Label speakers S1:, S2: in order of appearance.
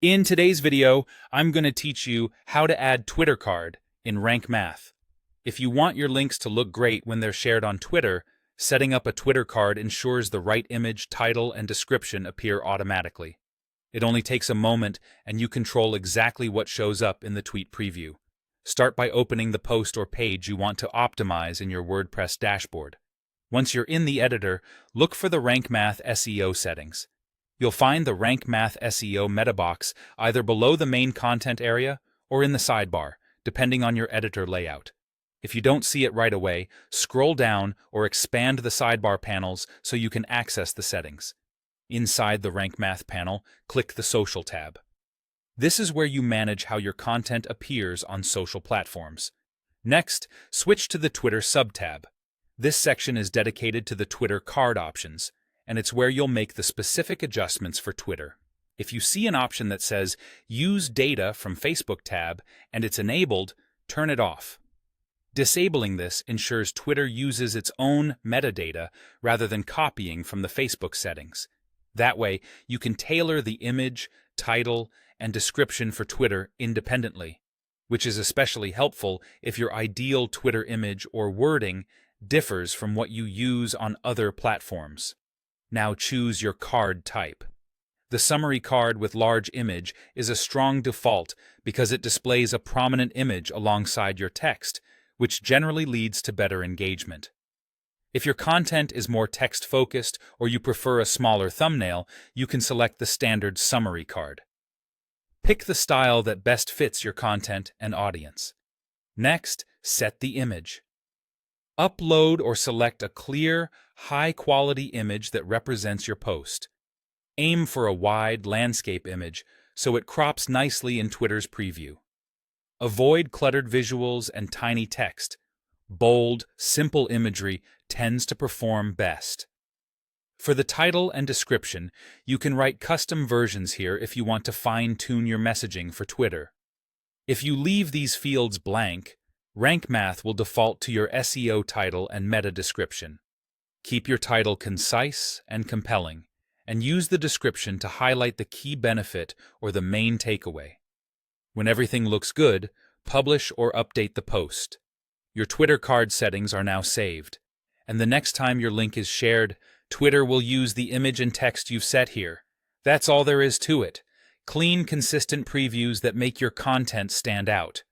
S1: In today's video, I'm going to teach you how to add Twitter card in Rank Math. If you want your links to look great when they're shared on Twitter, setting up a Twitter card ensures the right image, title, and description appear automatically. It only takes a moment and you control exactly what shows up in the tweet preview. Start by opening the post or page you want to optimize in your WordPress dashboard. Once you're in the editor, look for the Rank Math SEO settings. You'll find the Rank Math SEO meta box either below the main content area or in the sidebar, depending on your editor layout. If you don't see it right away, scroll down or expand the sidebar panels so you can access the settings. Inside the Rank Math panel, click the Social tab. This is where you manage how your content appears on social platforms. Next, switch to the Twitter sub-tab. This section is dedicated to the Twitter card options, and it's where you'll make the specific adjustments for Twitter. If you see an option that says Use Data from Facebook tab and it's enabled, turn it off. Disabling this ensures Twitter uses its own metadata rather than copying from the Facebook settings. That way, you can tailor the image, title, and description for Twitter independently, which is especially helpful if your ideal Twitter image or wording differs from what you use on other platforms. Now choose your card type. The summary card with large image is a strong default because it displays a prominent image alongside your text, which generally leads to better engagement. If your content is more text-focused or you prefer a smaller thumbnail, you can select the standard summary card. Pick the style that best fits your content and audience. Next, set the image. Upload or select a clear, high-quality image that represents your post. Aim for a wide landscape image so it crops nicely in Twitter's preview. Avoid cluttered visuals and tiny text. Bold, simple imagery tends to perform best. For the title and description, you can write custom versions here if you want to fine-tune your messaging for Twitter. If you leave these fields blank, Rank Math will default to your SEO title and meta description. Keep your title concise and compelling, and use the description to highlight the key benefit or the main takeaway. When everything looks good, publish or update the post. Your Twitter card settings are now saved, and the next time your link is shared, Twitter will use the image and text you've set here. That's all there is to it. Clean, consistent previews that make your content stand out.